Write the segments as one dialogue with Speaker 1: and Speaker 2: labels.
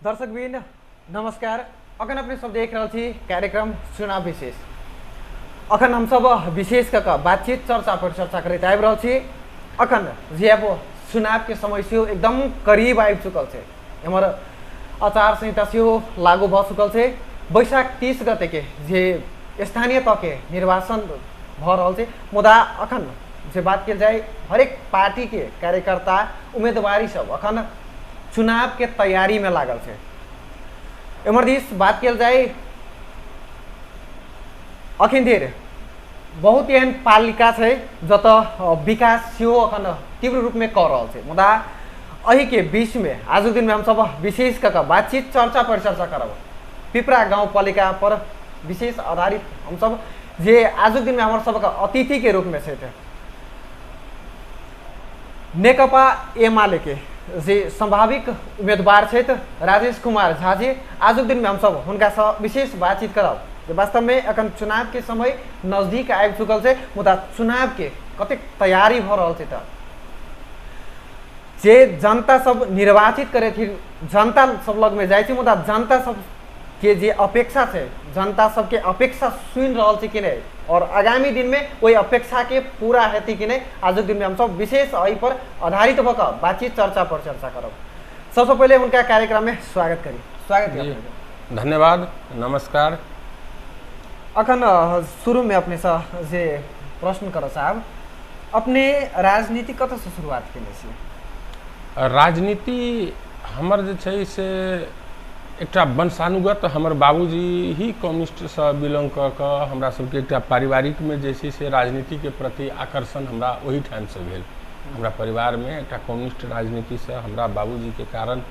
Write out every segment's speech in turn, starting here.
Speaker 1: दर्शकबिन नमस्कार। अखन अपने सब देख रहे थी कार्यक्रम चुनाव विशेष। अखन हम सब विशेष कऽ बातचीत चर्चा पर चर्चा करते आबि रहल छी। अखन जे अब चुनाव के समय से एकदम करीब आबि चुकल छै। एमहर आचार संहिता से लागू भ चुकल छै। बैशाख 30 गते के जे स्थानीय तह के निर्वाचन भ रहल छै, मुदा अखन जे बात कल जाए हरेक पार्टी के कार्यकर्ता उम्मीदवारी सब अखन चुनाव के तैयारी में लागल है। एमहर दिस बात कल जाए अखन देर बहुत एहन पालिका है जत विकास सेहो अखन तीव्र रूप में कर रहा है। मुदा अही के बीच में आज दिन में हम सब विशेष कर बातचीत चर्चा पर चर्चा करब। पिपरा गाँव पालिका पर विशेष आधारित हम सब जे आज दिन में हमारे सबका अतिथि के रूप में से नेकपा एमाले के जे संभाविक उम्मीदवार छे राजेश कुमार झा जी, आज दिन में हम सब उनका विशेष बातचीत करब। वास्तव में अखन चुनाव के समय नजदीक आबि चुकल है, मुदा चुनाव के कतेक तैयारी भ रहल छै। जे जनता सब निर्वाचित करे थी, जनता सब लग में जाए थी, मुदा जनता सब के जे अपेक्षा है, जनता सबके अपेक्षा सुन रहल छै कि नहीं, और आगामी दिन में वही अपेक्षा के पूरा हेती कि नहीं, आज दिन में हम सब विशेष अही पर आधारित होकर बातचीत चर्चा पर चर्चा करब। सबसे पहले उनका कार्यक्रम में स्वागत करी। स्वागत है।
Speaker 2: धन्यवाद, नमस्कार।
Speaker 1: अखन शुरू में अपने से जे प्रश्न करो साहब, अपने राजनीति कत से शुरुआत केने छी?
Speaker 2: राजनीति हमर जे छै से एकटा वंशानुगत हमर बाबूजी ही कम्युनिस्ट से बिलोंग कऽ हमरा सबके एकटा पारिवारिक में जे छै से राजनीति के प्रति आकर्षण हमरा वही ठाम से भेल। हमरा परिवार में एकटा कम्युनिस्ट राजनीति से हमरा बाबूजी के कारण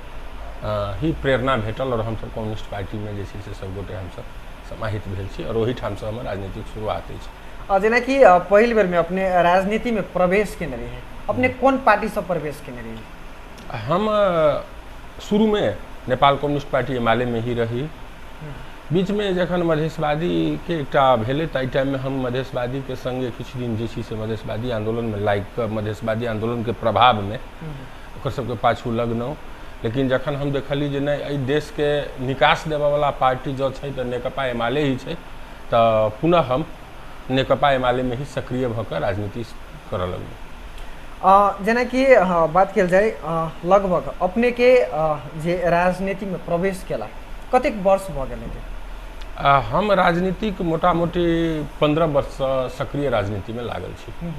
Speaker 2: ही प्रेरणा भेटल और हमसब कम्युनिस्ट पार्टी में जे छै से सब गोटे हमसब समाहित भेल छी और वही ठाम से हमर राजनीतिक शुरुआत अछि।
Speaker 1: जेना कि पहिल बेर में अपने राजनीति में प्रवेश केने रही, अपने कौन पार्टी से प्रवेश केने रही?
Speaker 2: हम शुरू में नेपाल कम्युनिस्ट पार्टी एमाले में ही रही। बीच में जखन मधेशवादी के एकटा भेले ताहि टाइम में हम मधेशवादी के संगे किछ दिन जे छै से मधेशवादी आंदोलन में लागि कऽ मधेशवादी आंदोलन के प्रभाव में ओकर सबके पाछू लगनौ। लेकिन जखन हम देखली जे नहीं, एहि देश के निकास देबऽ वाला पार्टी जो छै तऽ नेकपा एमाले ही छै, तऽ पुनः हम नेकपा एमाले में ही सक्रिय भऽ कऽ राजनीति करऽ लगलहुँ।
Speaker 1: जेना कि बात कल जाए लगभग अपने के जे राजनीति में प्रवेश केला कतेक वर्ष भ गेल?
Speaker 2: हम राजनीतिक मोटा मोटी 15 वर्ष सक्रिय राजनीति में लागल छी।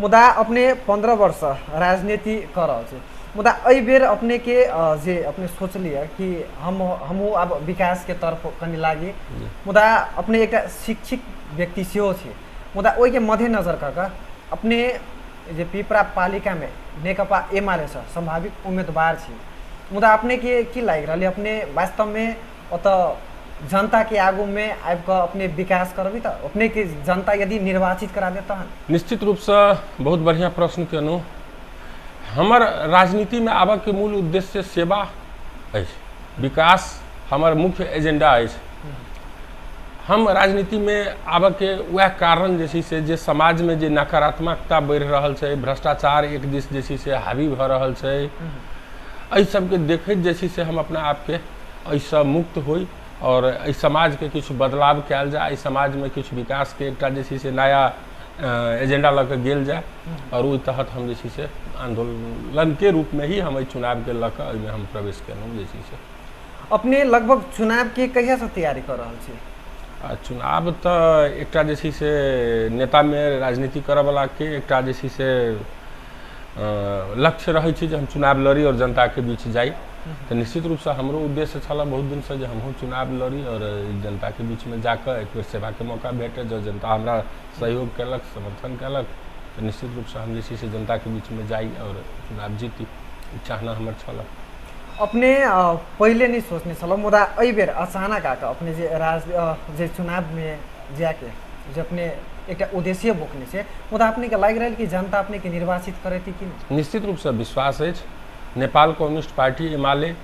Speaker 1: मुदा अपने 15 वर्ष राजनीति कर रहा छे, मुदा एहि बेर अपने के जे अपने सोचलिए कि हमहू अब विकास के तरफ कनी लागी, मुदा अपने एक शिक्षित व्यक्ति सेहो छे, मुदा ओहि के मद्देनजर कऽ अपने जे पिपरा पालिका में नेकपा एमाले से संभावित उम्मीदवार छी, मुदा अपने के की लागि रहल? अपने वास्तव में ओत जनता के आगू में आबि कऽ अपने विकास करबी तऽ अपने के जनता यदि निर्वाचित करा दे तहन?
Speaker 2: निश्चित रूप से बहुत बढ़िया प्रश्न केलहुँ। हमर राजनीति में आबऽ के मूल उद्देश्य सेवा अछि, विकास हमर मुख्य एजेंडा अछि। हम राजनीति में आबऽ के वह कारण जे छै से जे समाज में जे नकारात्मकता बढ़ि रहल छै, भ्रष्टाचार एक दिस जे छै से हावी भऽ रहल छै, एहि सबके देखैत जे छै से हम अपना आपके एहिसँ मुक्त होइ और एहि समाज के किछु बदलाव कयल जाय, एहि समाज में किछु विकास के एकटा जे छै से नया एजेंडा लऽ कऽ गेल जाय, और ओहि तहत हम जे छै से आंदोलन के रूप में ही हम एहि चुनाव के लऽ कऽ एहिमे हम प्रवेश केलहुँ। जे छै से
Speaker 1: अपने लगभग चुनाव के कहिया से तैयारी कर रहल छी?
Speaker 2: चुनाव तो एकटा जे छै से नेता में राजनीति करऽ वाला के एकटा जे छै से लक्ष्य रहे छै जे हम चुनाव लड़ी और जनता के बीच जाई। तो निश्चित रूप से हमरो उद्देश्य छल बहुत दिन से जे हमहूँ चुनाव लड़ी और जनता के बीच में जाकर एक बेर सेवा के मौका भेटे, जो जनता हमरा सहयोग केलक, समर्थन केलक, तो निश्चित रूप से हम जे छै से जनता के बीच में जाई और चुनाव जीती, चाहना हमर छल।
Speaker 1: अपने पहले नहीं सोचने चलो, मुदा एहि बेर अचानक आकर अपने जे चुनाव में जाके जे अपने एक उद्देश्य बोकने से, मुदा अपने के लग रहा है कि जनता अपने के निर्वाचित करे थी कि नहीं?
Speaker 2: निश्चित रूप से विश्वास है। नेपाल कम्युनिस्ट पार्टी एमाले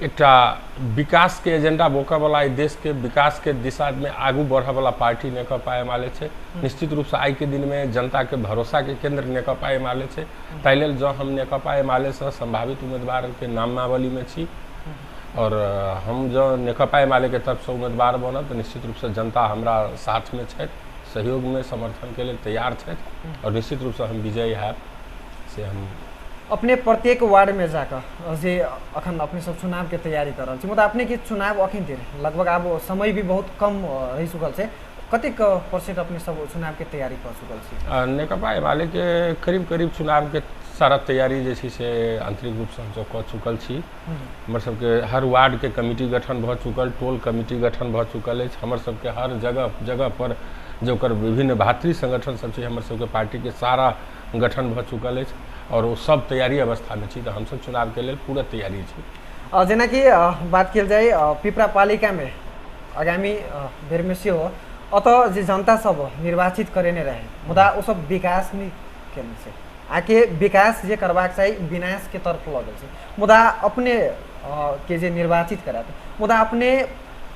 Speaker 2: एकटा विकास के एजेंडा बोकऽ वाला, देश के विकास के दिशा में आगू बढ़ऽ वाला पार्टी नेकपा एमाले छै। निश्चित रूप से आई के दिन में जनता के भरोसा के केंद्र नेकपा एमाले छै। ताहि लेल जो हम नेकपा एमाले से संभावित उम्मीदवार के नामावली में छी, और हम जो नेकपा एमाले के तरफ से उम्मीदवार बनब तो निश्चित रूप से जनता हमरा साथ में छथि, सहयोग में समर्थन के लिए तैयार छथि और निश्चित रूप से हम विजयी हैब से हम
Speaker 1: अपने प्रत्येक वार्ड में जाकर जे अखन अपने सब चुनाव के तैयारी कर रहे मुदा अपने के चुनाव अखन देर लगभग अब समय भी बहुत कम रह चुकल से कतेक % अपने सब चुनाव के तैयारी कर चुकल छी?
Speaker 2: नेकपा एमाले के करीब करीब चुनाव के सारा तैयारी जे छै से आंतरिक रूप से हम सब कऽ चुकल छी। हमर सबके हर वार्ड के कमिटी गठन भऽ चुकल, टोल कमिटी गठन भऽ चुकल अछि। हमर सबके हर जगह पर जो कर विभिन्न भातृ संगठन सब छै हमर सबके पार्टी के सारा गठन भऽ चुकल अछि और वो सब तैयारी अवस्था में छी। तो हम सब चुनाव के लिए पूरा तैयारी छी।
Speaker 1: जेना कि बात कल जाए पिपरा पालिका में आगामी बेर में से हो अतः जे जनता सब निर्वाचित करेने रहे मुदा वो सब विकास नहीं केने से आके विकास जे करवाक चाहिए विनाश के तरफ लगल छै। मुदा अपने के जे निर्वाचित करा मुदा अपने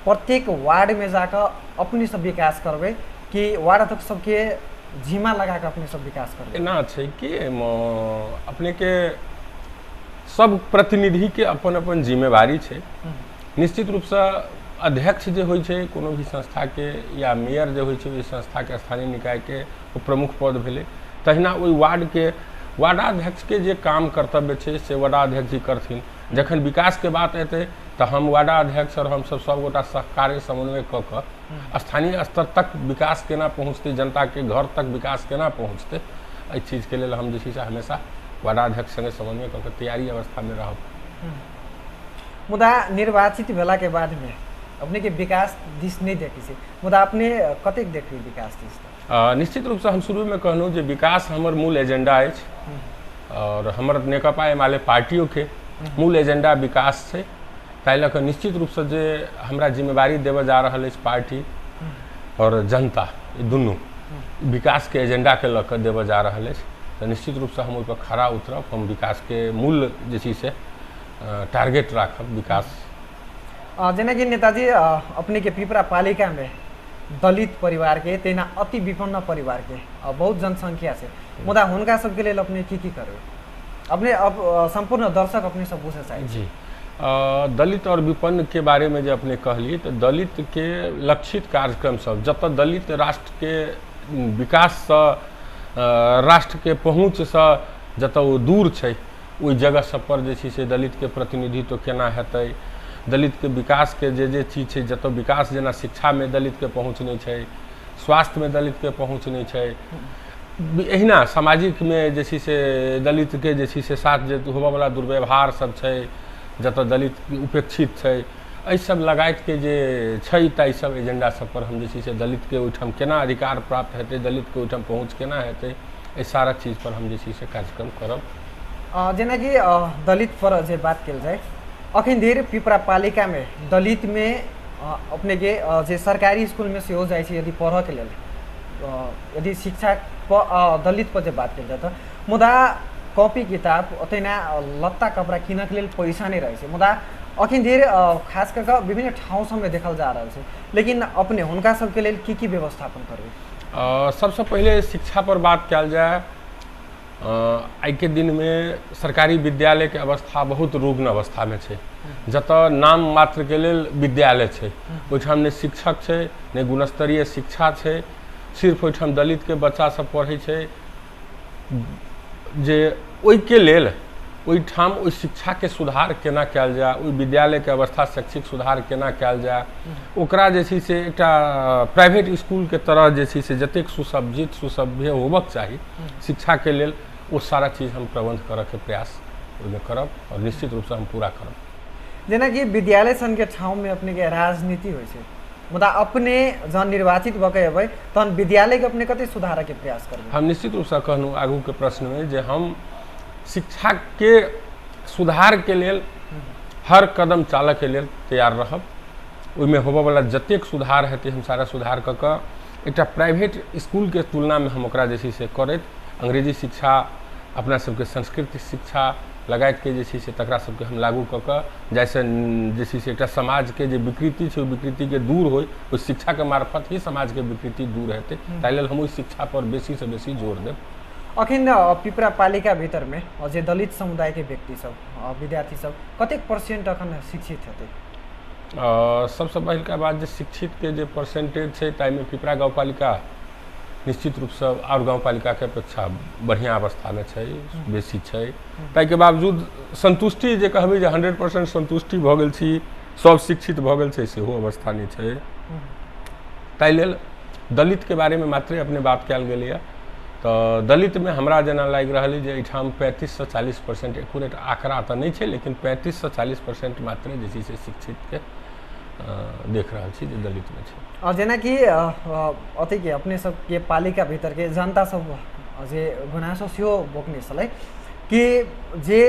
Speaker 1: प्रत्येक वार्ड में जाकर अपने सब विकास करबे कि वार्ड अध्यक्ष सबके जिम्मा लगा के अपने सब विकास करबे?
Speaker 2: ना छै कि अपने के सब प्रतिनिधि के अपन अपन जिम्मेवारी छै। निश्चित रूप से अध्यक्ष जे होइ छै कोनो भी संस्था के या मेयर जे होइ छै ओहि संस्था के स्थानीय निकाय के वो प्रमुख पद भेलै। तहिना ओहि वार्ड के वार्डाध्यक्ष के जे काम कर्तव्य छै से वार्डाध्यक्ष जी करथिन। जखन विकास के बात एतै तो हम वार्डाध्यक्ष और हम सब गोटा सहकार्य समन्वय कऽ कऽ स्थानीय स्तर तक विकास केना पहुँचतै, जनता के घर तक विकास केना पहुँचतै, एहि चीज के लिए हम जे छै से हमेशा वार्डाध्यक्ष संगे समन्वय कऽ कऽ तैयारी अवस्था में रहब।
Speaker 1: मुदा निर्वाचित भेला के बाद में अपने के विकास दिस नहीं देखी से मुदा अपने कतेक देखी विकास दिस?
Speaker 2: निश्चित रूप से हम शुरू में कहलहुँ जे विकास हमर मूल एजेंडा अछि और हमर नेकपा एमाले पार्टियों के मूल एजेंडा विकास छै। ताहि लऽ कऽ निश्चित रूप से जे हमरा जिम्मेवारी देबऽ जा रहल अछि पार्टी और जनता दुनू विकास के एजेंडा के लऽ कऽ देबऽ जा रहल अछि तो निश्चित रूप से हम ओहि पर खड़ा उतरब। हम विकास के मूल जे छै से टारगेट राखब विकास।
Speaker 1: जेना कि नेताजी अपने के पिपरा पालिका में दलित परिवार के तेना अति विपन्न परिवार के बहुत जनसंख्या से मुदा हुनका सबके लिए अपने की करबे? अपने अब संपूर्ण दर्शक अपने सब पूछे चाहिए
Speaker 2: जी। दलित और विपन्न के बारे में जो अपने कहलिए तो दलित के लक्षित कार्यक्रम सब जतऽ दलित राष्ट्र के विकास से राष्ट्र के पहुँच से जतऽ वो दूर छै ओहि जगह सब पर जे छै से दलित के प्रतिनिधित्व केना हेतै, दलित के विकास के जे चीज छै जतऽ विकास जेना शिक्षा में दलित के पहुँच नहीं छै, स्वास्थ्य में दलित के पहुँच नहीं छै, एहिना सामाजिक में जे छै से दलित के जे छै से साथ जे होबऽ वाला दुर्व्यवहार सब छै जतऽ दलित उपेक्षित छै, एहि सब लगाइत के जे छै ताहि सब एजेंडा सब पर हम जे छै से दलित के ओहिठाम केना अधिकार प्राप्त हेतै, दलित के ओहिठाम पहुँच केना हेतै, एहि सारा चीज पर हम जे छै से कार्यक्रम करब।
Speaker 1: जेना कि दलित पर जे बात कल जाए अखन देर पिपरा पालिका में दलित में अपने के जे सरकारी स्कूल में से हो जाए यदि पढ़ के लेल यदि शिक्षा दलित पर जे बात कल जाए मुदा कॉपी किताब ओतना लत्ता कपड़ा किन के लेल पैसा नहीं रहे मुदा अखन देर खास करके विभिन्न ठाउँ सब में देखल जा रहा है। लेकिन अपने हुनका सबके लेल की व्यवस्थापन करबे?
Speaker 2: सबसे पहले शिक्षा पर बात कल जाए आई के दिन में सरकारी विद्यालय के अवस्था बहुत रुग्ण अवस्था में छै। जतऽ नाम मात्र के लेल विद्यालय छै ओहिठाम ने शिक्षक छै ने गुणस्तरीय शिक्षा छै, सिर्फ ओहिठाम दलित के बच्चा सब पढ़ै छै जे ओहि के लेल ओहिठाम ओहि शिक्षा के सुधार केना कयल जाए, ओहि विद्यालय के अवस्था शैक्षिक सुधार केना कयल जाए, ओकरा जे छै से एकटा प्राइवेट स्कूल के तरह जे छै से जतेक सुसज्जित सुसभ्य होबक चाही शिक्षा के लेल वो सारा चीज हम प्रबंध करऽ के प्रयास ओहिमे करब और निश्चित रूप से हम पूरा करब।
Speaker 1: जेना कि विद्यालय सन के ठाउँ में अपने के राजनीति होइ छै मुदा अपने जहन निर्वाचित भऽ के अबै तहन विद्यालय के अपने कते सुधार के प्रयास करबै?
Speaker 2: हम निश्चित रूप से कहलहुँ आगू के प्रश्न में जे हम शिक्षा के सुधार के लेल हर कदम चालऽ के लेल तैयार रहब। ओहिमे होबऽ वाला जतेक सुधार हेतै हम सारा सुधार कऽ कऽ एकटा प्राइवेट स्कूल के तुलना में हम ओकरा जे छै से करैत अंग्रेजी शिक्षा अपना सबके संस्कृत शिक्षा लगाइत के जे छै से तकरा सबके हम लागू कऽ कऽ जाहिसँ जे छै से एकटा समाज के जे विकृति छै ओ विकृति के दूर होइ, ओहि शिक्षा के मार्फत ही समाज के विकृति दूर हेतै। ताहि लेल हम ओहि शिक्षा पर बेसी से बेसी जोर देब।
Speaker 1: अखिन पिपरा पालिका भीतर में अझै दलित समुदाय के व्यक्ति सब विद्यार्थी सब कतेक % अखन शिक्षित हेतै?
Speaker 2: सबसे पहिलका बात जे शिक्षित के जे परसेंटेज है ताइमे पिपरा गाउँपालिका निश्चित रूप से और गाउँपालिका के अपेक्षा बढ़िया अवस्था में है, बेसी है। ताइके बावजूद संतुष्टि जे कहबै जे 100% संतुष्टि भऽ गेल छी, सब शिक्षित भऽ गेल छै, सेहो अवस्था नहीं है। ताहि लेल दलित के बारे में मात्रे अपने बात कयल गेलैए। तो दलित में हमरा जना लागि रहल है जे एहिठाम 35 से 40% एक्यूरेट आंकड़ा तो नहीं है, लेकिन 35 से 40% मात्रे जे छै से शिक्षित के देख रहा छी जे दलित में छै।
Speaker 1: और जेना कि अथी के अपने सब के पालिका भीतर के जनता सब जे गुनासो सेहो बोक्ने छलै कि जे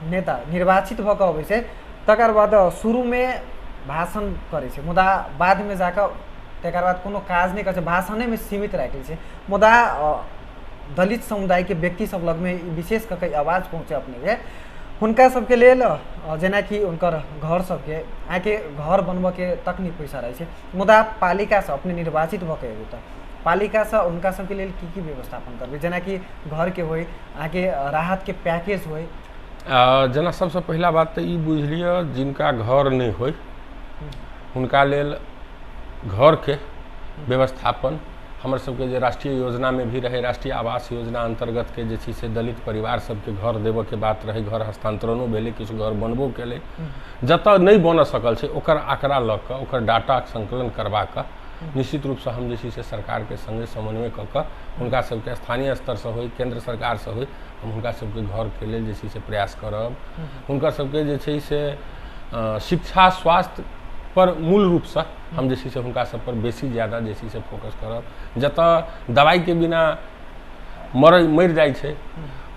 Speaker 1: नेता निर्वाचित भऽ कऽ अबै छै तकर बाद शुरू में भाषण करै छै, मुदा बाद में जाकर तकर बाद कोनो काज नहीं करै छै, भाषणे में सीमित राखै छै। मुदा दलित समुदाय के व्यक्ति सब लग में विशेष कऽ के आवाज पहुँचे अपने के हुनका सबके लेल जेना कि उनकर घर सबके आके घर बनबऽ के तक नहीं पैसा रहे छै, मुदा पालिका से अपने निर्वाचित भऽ के एबै तऽ पालिका से उनका सबके लेल की व्यवस्थापन करबै, जेना कि घर के होय आके राहत के पैकेज होय?
Speaker 2: जना सबसे पहला बात तो ई बुझ लिअ जिनका घर नहीं होय हुनका लेल घर के व्यवस्थापन हमर सबके जे राष्ट्रीय योजना में भी रहे, राष्ट्रीय आवास योजना अंतर्गत के जे छै से दलित परिवार सबके घर देबऽ के बात रहे, घर हस्तांतरणो भेलै, किछु घर बनबो केलै। जतऽ नहीं बन सकल छै ओकर आंकड़ा लऽ कऽ ओकर डाटा संकलन करवा कऽ निश्चित रूप से हम जे छै से सरकार के संगे समन्वय कऽ कऽ हुनका सबके स्थानीय स्तर से होय, केंद्र सरकार से होय, हम हुनका सबके घर के लेल जे छै से प्रयास करब। हुनकर सबके जे छै से शिक्षा स्वास्थ्य पर मूल रूप से हम जे छै से हुनका सब पर बेसी ज़्यादा जे छै से फोकस करब। जतऽ दवाई के बिना मरि जाइ छै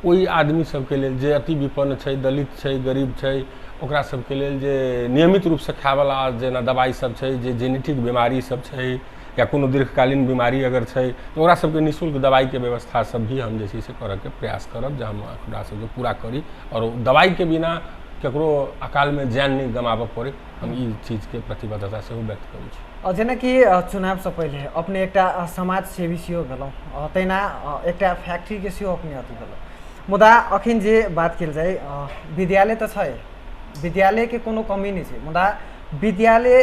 Speaker 2: ओहि आदमी सबके लेल जे अति विपन्न छै, दलित छै, गरीब छै, ओकरा सबके लेल जे नियमित रूप से खायवला जेना दवाई सब छै, जे जेनेटिक बीमारी सब छै या कोनो दीर्घकालीन बीमारी अगर छै तो ओकरा सबके निःशुल्क दवाई के व्यवस्था सब भी हम जे छै से करऽ के प्रयास करब, जे हम ओकरा सबके पूरा करी और दवाई के बिना ककरो अकाल में जान नहीं गमाबऽ पड़े, हम ई चीज के प्रतिबद्धता से व्यक्त करै छी।
Speaker 1: और जेना कि चुनाव से पहले अपने एकटा समाज सेवी सेहो भेलौं, तहिना एकटा फैक्ट्री के सेहो अपने अथी भेलौं, मुदा अखिन जे बात कयल जाय विद्यालय तो छै, विद्यालय के कोनो कमी नहीं छै, मुदा विद्यालय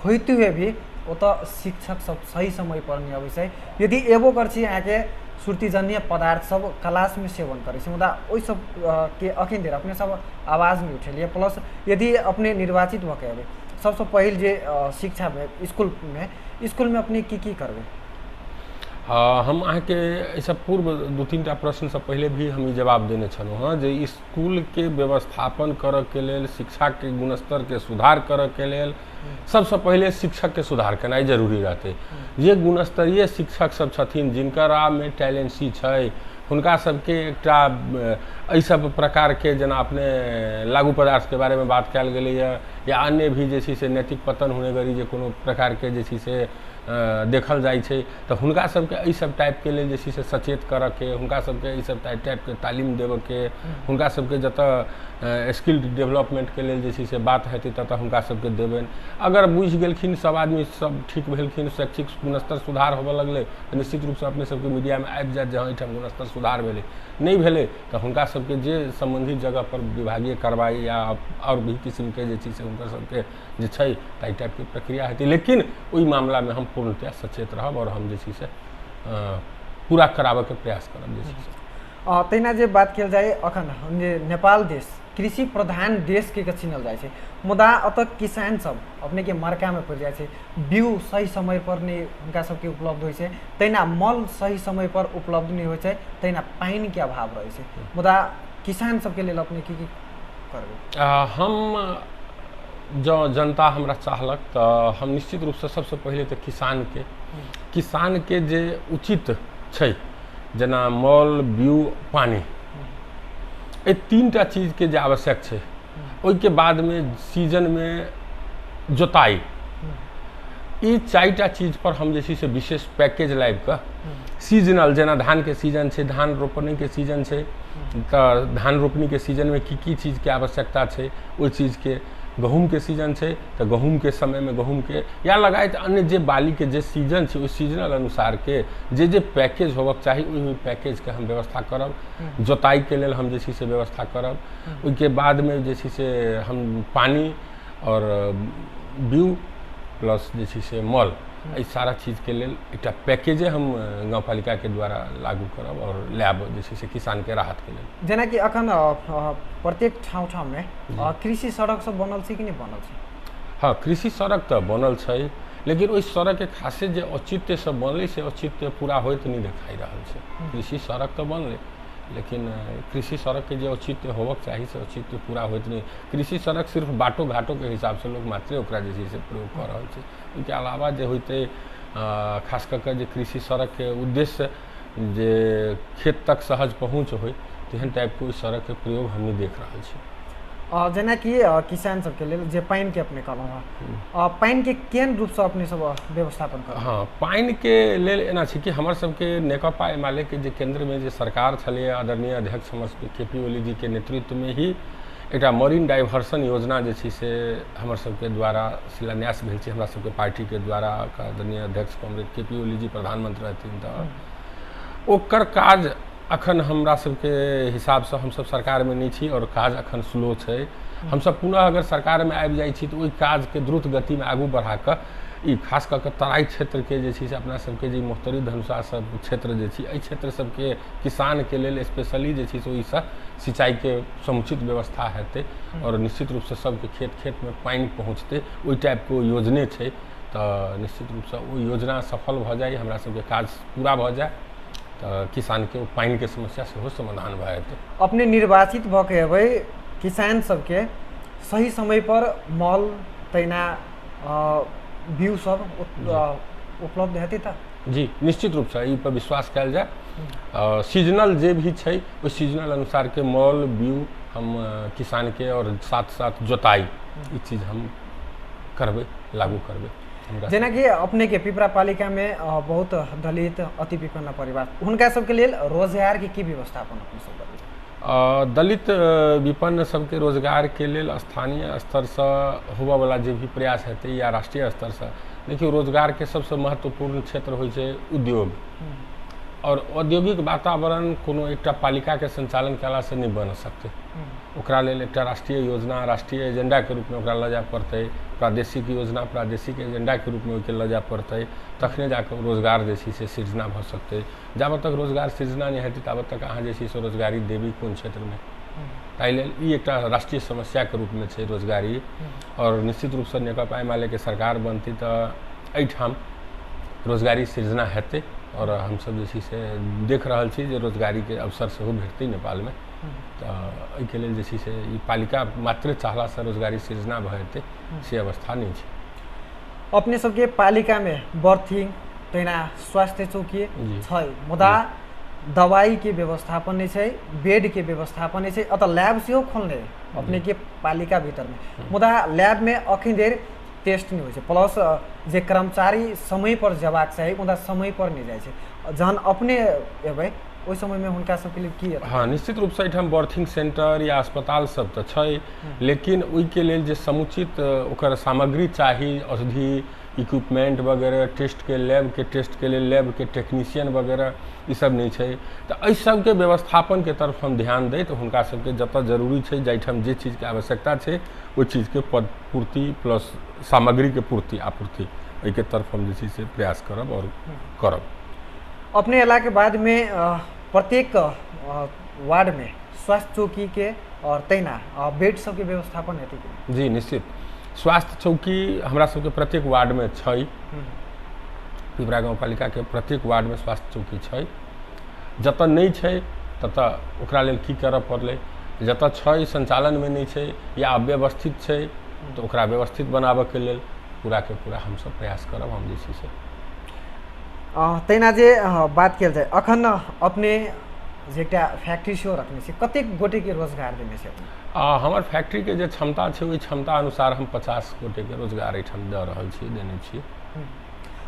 Speaker 1: होते हुए भी ओतऽ शिक्षक सब सही समय पर नहीं अबै छै। यदि एबो कर छी अहाँके सुर्तीजन्य पदार्थ सब क्लास में सेवन करे छै, मुदा ओहि सब के अखिन देर अपने सब आवाज नहीं उठेलिए। प्लस यदि अपने निर्वाचित भऽ के एबै सबसे पहिल जे शिक्षा में स्कूल में अपने की करबै?
Speaker 2: हम अहाँके एहिसँ पूर्व 2-3 टा प्रश्न से पहले भी हम ई जवाब देने छलहुँ हँ जे स्कूल के व्यवस्थापन करऽ के लेल, शिक्षा के गुणस्तर के सुधार करऽ के लेल सबसे पहले शिक्षक के सुधार केनाइ जरूरी रहते। जे गुणस्तरीय शिक्षक सब छथिन जिनकरा में टैलेंसी छै हुनका सबके एकटा एहि सब प्रकार के जेना अपने लागू पदार्थ के बारे में बात कयल गेलैए या अन्य भी जे छै से नैतिक पतन होने गरी जे कोनो प्रकार के जे छै से देखल जाइ छै तऽ हुनका सबके एहि सब टाइप के लेल जे छै से सचेत करऽ के, हुनका सबके एहि सब टाइप के तालीम देबऽ के, हुनका सबके जतऽ स्किल डेवलपमेंट के लेल जे छै से बात हेतै ततऽ हुनका सबके देबनि। अगर बुझि गेलखिन सब आदमी सब ठीक भेलखिन, शैक्षिक गुणस्तर सुधार होबऽ लगलै तऽ निश्चित रूप से अपने सबके मीडिया में आबि जायत जे हाँ एहिठाम गुणस्तर सुधार भेलै। नहीं भेलै तऽ हुनका सबके जे संबंधित जगह पर विभागीय कार्रवाई या और भी किस्म के जे छै से हुनकर सबके जे छै ताहि टाइप के प्रक्रिया हेतै, लेकिन ओहि मामला में हम पूर्णतः सचेत रहब और हम जे छै से पूरा कराबऽ के प्रयास करब। जे छै
Speaker 1: तहिना जे बात कयल जाय अखन हम जे नेपाल देश कृषि प्रधान देश के चिन्हल जाइ छै, मुदा अतऽ किसान सब अपने के मरका में पड़ि जाइ छै, बीउ सही समय पर नहीं हुनका सबके उपलब्ध होइ छै, तहिना मल सही समय पर उपलब्ध नहीं होइ छै, तहिना पानि के अभाव रहै छै, मुदा किसान सबके लेल अपने की करबै?
Speaker 2: हम जो जनता हमरा चाहलक तऽ हम निश्चित रूप से सबसे पहले तो किसान के जे उचित छै जेना मल, बीउ, पानी, ये 3 टा चीज के जे आवश्यक छै, ओहिके बाद में सीजन में जोताई, ई 4 टा चीज पर हम जे छै से विशेष पैकेज लाबि कऽ सीजनल जेना धान के सीजन छै, धान रोपनी के सीजन छै, तऽ धान रोपनी के सीजन में की चीज के आवश्यकता छै ओहि चीज के गहूम के सीजन है तो गहूम के समय में गहूम के या लगाए अन्य जे बाली के जे सीजन है उस सीजनल अनुसार के जे पैकेज होबक चाहिए ओहि पैकेज के हम व्यवस्था करब। जोताई के लेल हम जे छै से व्यवस्था करब। उसके बाद में जे छै से हम पानी और बीउ प्लस जे छै से मॉल ई सारा चीज़ के लेल एक पैकेजे हम गाँव पालिका के द्वारा लागू करब और लैब जे छै से किसान के राहत के लेल।
Speaker 1: जेना कि अखन प्रत्येक ठाउँ में कृषि सड़क सब बनल छै कि नहीं बनल छै?
Speaker 2: हाँ, कृषि सड़क तो बनल छै, लेकिन ओहि सड़क के खासे जे औचित्य सब बनले से औचित्य पूरा होइत नहीं दिखाई रहा है। कृषि सड़क तो बनले लेकिन कृषि सड़क के जो औचित्य होबक चाहिए से औचित्य पूरा होइत नहीं। कृषि सड़क सिर्फ बाटो घाटों के हिसाब से लोग मात्रे ओकरा जे छै से प्रयोग कर रहा है। उनके अलावा जो होते खास करके जो कृषि सड़क के उद्देश्य जे खेत तक सहज पहुँच हो तेहन टाइप के सड़क के प्रयोग हम देख रहा है।
Speaker 1: जेना कि किसान सबके लेल जे पानि के अपने कहलहुँ हँ, पानि के केहन रूप से अपने सब व्यवस्थापन कर?
Speaker 2: हाँ, पानि के लेल एना छै कि हमर सबके नेकपा एमाले के जे केंद्र में जे सरकार छलै आदरणीय अध्यक्ष हमर KP ओली जी के नेतृत्व में ही एक मरीन डाइवर्सन योजना जे छै से हमर सबके द्वारा शिलान्यास भेल छै। हमरा सबके पार्टी के द्वारा आदरणीय अध्यक्ष कॉमरेड KP ओली जी प्रधानमंत्री रहथिन तऽ ओकर काज अखन हमरा सबके हिसाब से हम सब सरकार में नहीं छी और काज अखन स्लो है। हम सब पुनः अगर सरकार में आबि जाइ छी तो ओहि काज के द्रुत गति में आगू बढ़ा कर खास करके तराई क्षेत्र के जे छै से अपना सबके जे मोहतरी धनुषा सब क्षेत्र जे छै एहि क्षेत्र सबके किसान के लेल स्पेशली जे छै से ओहिसँ सिंचाई के समुचित व्यवस्था हेतै और निश्चित रूप से सबके खेत खेत में पानि पहुँचते ओहि टाइप के योजने छै। तो निश्चित रूप से ओ योजना सफल भ जाए, हमरा सबके काज पूरा भ जाए तो किसान के पानी के समस्या से हो समाधान भ जाते।
Speaker 1: अपने निर्वाचित भके हेबै किसान सबके सही समय पर मल तैना बीउ सब उपलब्ध हेतै त? जी
Speaker 2: निश्चित रूप से ई पर विश्वास कल जाए। सीजनल जे भी छै ओ सीजनल अनुसार के मल बीउ हम किसान के और साथ साथ जोताई ई चीज हम करबे लागू करबे।
Speaker 1: जेना कि अपने के पिपरा पालिका में बहुत दलित अति विपन्न परिवार उनका सबके लेल रोजगार की व्यवस्थापन अपने सब करबै?
Speaker 2: दलित विपन्न सबके रोजगार के लेल स्थानीय स्तर से होबा वाला जे भी प्रयास हेतै या राष्ट्रीय स्तर से देखियो रोजगार के सबसे महत्वपूर्ण क्षेत्र होइ छै उद्योग और औद्योगिक वातावरण कोनो एकटा पालिका के संचालन कला से नहीं बन सकते। ओकरा लेल एकटा राष्ट्रीय योजना राष्ट्रीय एजेंडा के रूप में ओकरा ल जाए पड़तै, प्रादेशिक योजना प्रादेशिक एजेंडा के रूप में ओके ल जाए पड़तै, तखने जाकर रोजगार जे छै से सृजना भ सकतै। जाबत तक रोजगार सृजना नहीं हेतै ताबत तक अहाँ जे छै से रोजगारी देबी कोन क्षेत्र में? ताहि लेल ई एकटा राष्ट्रीय समस्या के रूप में छै रोजगारी। और निश्चित रूप से नेकपा एमाले के सरकार बनती तो एहिठाम रोजगारी सृजना हेतै और हम सब जे छै से देख रहल छी जे रोजगारी के अवसर सेहो भेटतै नेपाल में। तो एहिके लेल जे छै से ई पालिका मात्र चाहला से रोजगारी सृजना भ जेतै से अवस्था नहीं छै।
Speaker 1: अपने सबके पालिका में बर्थिंग तैना स्वास्थ्य चौकी छै मुदा दवाई के व्यवस्थापन नहीं छै, बेड के व्यवस्थापन नहीं छै, अत लैब सेहो खोलने अपने के पालिका भीतर में मुदा लैब में अखन देर टेस्ट नहीं हो प्लस जे कर्मचारी समय पर जबाक चाहिए मुदा समय पर नहीं जाए छै। जहन अपने एबै ओहि समय में हुनका सबके लिए की?
Speaker 2: हाँ, निश्चित रूप से एठाम बर्थिंग सेंटर या अस्पताल सब तो छै, लेकिन ओहिके लेल जे समुचित ओकर सामग्री चाही औषधि इक्विपमेंट वगैरह टेस्ट के लैब के लिए लैब के टेक्नीशियन वगैरह ई सब नहीं छै। तो एहि सब के व्यवस्थापन के तरफ हम ध्यान दै तो हुनका सबके जतऽ जरूरी छै जाहिठाम जे चीज के आवश्यकता छै ओहि चीज के पद पूर्ति प्लस सामग्री के पूर्ति आपूर्ति एहि के तरफ हम जे छै से प्रयास करब और करब।
Speaker 1: अपने अला के बाद में प्रत्येक वार्ड में स्वास्थ्य चौकी के और तैना बेड सबके व्यवस्थापन हेतै?
Speaker 2: जी निश्चित, स्वास्थ्य चौकी हमरा सबके प्रत्येक वार्ड में छै। पिपरा गाँव पालिका के प्रत्येक वार्ड में स्वास्थ्य चौकी छै। जतऽ नहीं छै ततऽ ओकरा लेल की करऽ पड़लै, जतऽ छै संचालन में नहीं छै या अव्यवस्थित छै तो ओकरा व्यवस्थित बनाबऽ के लेल पूरा के पूरा हम सब प्रयास करब। हम जे छै से
Speaker 1: तैना जे बात कल जाए अखन अपने जे एकटा फैक्ट्री सेहो रखने छी, कतेक गोटे के रोजगार देने छै?
Speaker 2: हमर फैक्ट्री के जे क्षमता छै ओहि क्षमता अनुसार हम 50 गोटे के रोजगार एहिठाम दऽ रहल छी, देने छी।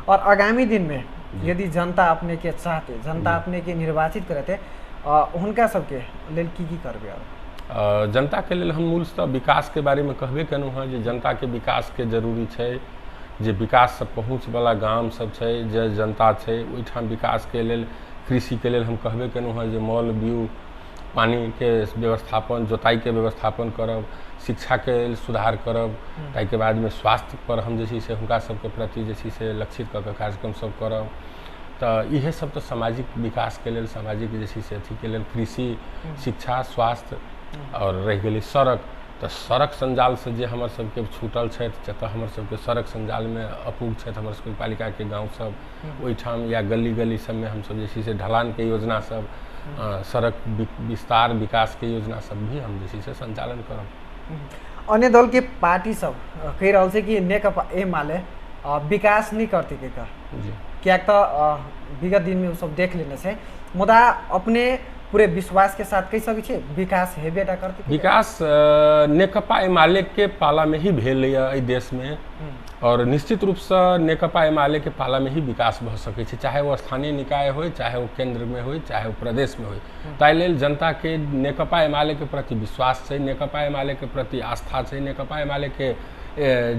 Speaker 1: और आगामी दिन में यदि जनता अपने के चाहते, जनता अपने के निर्वाचित करते हुनका सबके लेल की करबे?
Speaker 2: जनता के लेल हम मूलतः विकास के बारे में कहबे केलहुँ हँ जे जनता के विकास के जरूरी छै, जे विकास से पहुँच वाला गाम सब छै, जे जनता छै ओहिठाम विकास के लेल कृषि के लेल हम कहबे केलहुँ हँ जे मॉल व्यू, पानी के व्यवस्थापन, जोताई के व्यवस्थापन करब, शिक्षा के लेल सुधार करब, ताहिके बाद में स्वास्थ्य पर हम जे छै से हुनका सबके प्रति जे छै से लक्षित कऽ के कार्यक्रम सब करब। तो इहे सब तो सामाजिक विकास के लेल, सामाजिक जे छै से अथी के लेल कृषि, शिक्षा, स्वास्थ्य और रह गेलै सड़क। तो सड़क संजाल से जे हमर सबके छूटल छथि, जतऽ हमर सबके सड़क संजाल में अपूग छथि हमर सबके पालिका के गाँव सब, ओहिठाम या गली गली सब में हम सब जे छै से ढलान के योजना सब, सड़क विस्तार विकास के योजना सब भी हम जे छै से संचालन करब।
Speaker 1: अन्य दल के पार्टी सब कह रहा है कि नेकपा एमाले विकास नहीं करती के का
Speaker 2: जी,
Speaker 1: क्या तो विगत दिन में वो सब देख लेने से मुदा अपने पूरे विश्वास के साथ कह सकै छी विकास हेबेटा करती।
Speaker 2: विकास नेकपा एमाले के पाला में ही भेल एहि देश में, और निश्चित रूप से नेकपा एमाले के पाला में ही विकास भ सकै छै, चाहे वो स्थानीय निकाय हो, चाहे वो केंद्र में हो, चाहे वो प्रदेश में हो। ताहि लेल जनता के नेकपा एमाले के प्रति विश्वास छै, नेकपा एमाले के प्रति आस्था छै, नेकपा एमाले के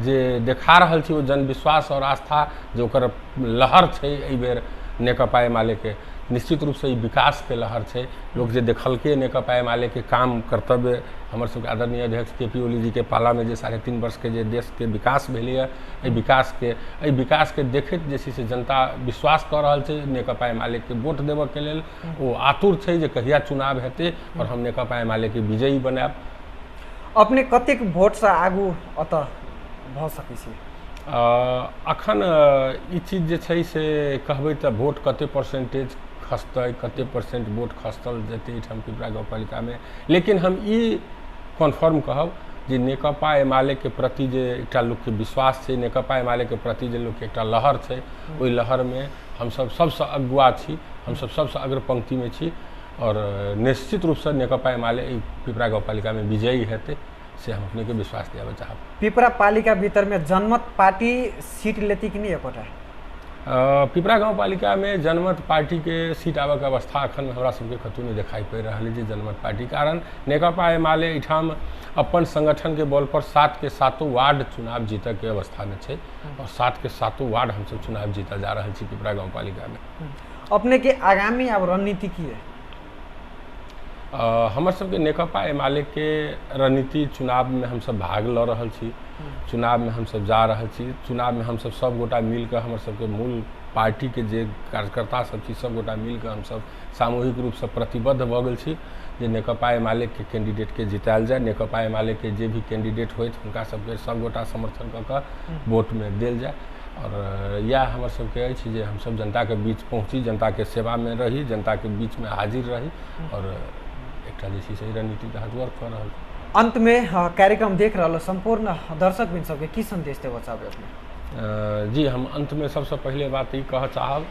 Speaker 2: जे देखा रहल छी वो जनविश्वास और आस्था जो ओकर लहर छै एहि बेर नेकपा एमाले के, निश्चित रूप से ई विकास के लहर छै। लोग जे देखलकै नेकपा एमाले के काम कर्तव्य, हमर सबके आदरणीय अध्यक्ष के.पी. ओली जी के पाला में जे 3.5 वर्ष के जे देश के विकास भेलैए, एहि विकास के देखैत जे छै से जनता विश्वास कऽ रहल छै नेकपा एमाले के वोट देबऽ के लेल। ओ आतुर छै जे कहिया चुनाव हेतै और हम नेकपा एमाले के विजयी बनायब।
Speaker 1: अपने कतेक वोट से आगू अतः भ सकै छी?
Speaker 2: अखन ई चीज जे छै से कहबै तऽ वोट कते परसेंटेज खसतै, कते परसेंट वोट खसतल जेतै एहिठाम पिपरा गाँवपालिका में, लेकिन हम ई कन्फर्म कहब जे नेकपा एमाले के प्रति जे एकटा लोक के विश्वास छै, नेकपा एमाले के प्रति जे लोक के एकटा लहर छै, ओहि लहर में हमसब सबसे अगुआ छी, हमसब सबसे अग्रपंक्ति में छी, और निश्चित रूप से नेकपा एमाले पिपरा गाँवपालिका में विजयी हेतै से हम अपने के विश्वास दियाबऽ चाहब।
Speaker 1: पिपरा पालिका भीतर में जनमत पार्टी सीट लेती कि नहीं एकोटा?
Speaker 2: पिपरा गाँवपालिका में जनमत पार्टी के सीट आबऽ के अवस्था अखन हमरा सबके कतौ नहीं दिखाई पड़ि रहल है। जनमत पार्टी कारण नेकपा एमाले एहिठाम अपन संगठन के बल पर 7 के 7 वार्ड चुनाव जीतऽ के अवस्था में छै, और 7 के 7 वार्ड हमसब चुनाव जीतऽ जा रहल छी पिपरा गाँवपालिका में।
Speaker 1: अपने के आगामी अब रणनीति की है?
Speaker 2: हमर सबके नेकपा एमाले के रणनीति चुनाव में हम सब भाग लऽ रहल छी, चुनाव में हम सब जा रहल छी, चुनाव में हम सब गोटा मिलकर हमर सबके मूल पार्टी के जे कार्यकर्ता सब छी सब गोटा मिलकर हम सब सामूहिक रूप से प्रतिबद्ध भऽ गेल छी जे नेकपा एमाले के कैंडिडेट के जितायल जाए, नेकपा एमाले के जे भी कैंडिडेट होइत हुनका सबके सब गोटा समर्थन कऽ कऽ वोट में देल जाए। और यह हमर सबके अछि जे हम सब जनता के बीच पहुँची, जनता के सेवा में रही, जनता के बीच में हाजिर रही, और एकटा जे छै से रणनीति तहत वर्क कर रहल।
Speaker 1: अंत में कार्यक्रम देख रहा संपूर्ण दर्शक बिन सबके की संदेश देबऽ चाहबै अपने?
Speaker 2: जी, हम अंत में सबसे पहले बात ई कहऽ चाहब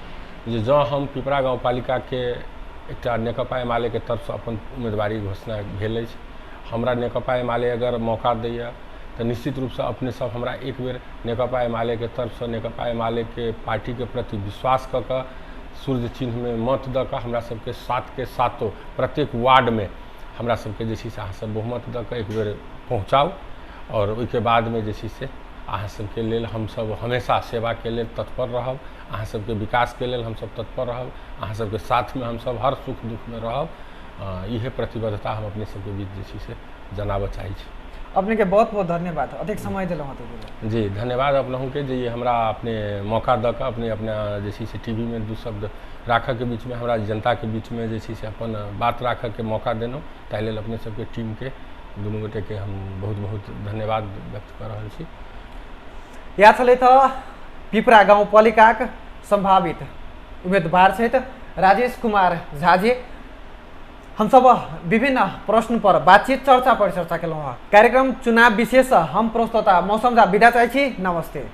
Speaker 2: जे जँ हम पिपरा गाँवपालिका के एकटा नेकपा एमाले के तरफ से अपन उम्मीदवारी घोषणा भेल अछि, हमरा नेकपा एमाले अगर मौका दैए तो निश्चित रूप से अपने सब हमरा एक बेर नेकपा एमाले के तरफ से नेकपा एमाले के पार्टी के प्रति विश्वास कऽ कऽ सूर्य चिन्ह में मत दऽ कऽ हमरा सबके 7 के 7 प्रत्येक वार्ड में हमरा सबके जे छै से अहाँ सब बहुमत दऽ कऽ एक बेर पहुँचाउ, और ओहिके बाद में जे छै से अहाँ सबके लेल हमसब हमेशा सेवा के लेल तत्पर रहब, अहाँ सबके विकास के लेल हमसब तत्पर रहब, अहाँ सबके साथ में हमसब हर सुख दुख में रहब। इहे प्रतिबद्धता हम अपने सबके बीच जे छै से जनाबऽ चाहै छी।
Speaker 1: अपने के बहुत बहुत धन्यवाद, अधिक समय दिलहुँ तो।
Speaker 2: जी, धन्यवाद अपनहु के जे ये हमरा अपने मौका दऽ कऽ अपने अपना जे छै से टीवी में 2 शब्द राखऽ के बीच में हमरा जनता के बीच में जे छै से अपन बात राखऽ के मौका देलहुँ, ताहि लेल अपने सबके टीम के दुनू गोटे के हम बहुत बहुत धन्यवाद व्यक्त कर रहल छी।
Speaker 1: या छलै तऽ पिपरा गाउँपालिकाक संभावित उम्मीदवार छथि राजेश कुमार झा जी। हम सब विभिन्न प्रश्न पर बातचीत चर्चा परिचर्चा केलहुँ। कार्यक्रम चुनाव विशेष हम प्रस्तोता मौसम झा विदा चाहै छी। नमस्ते।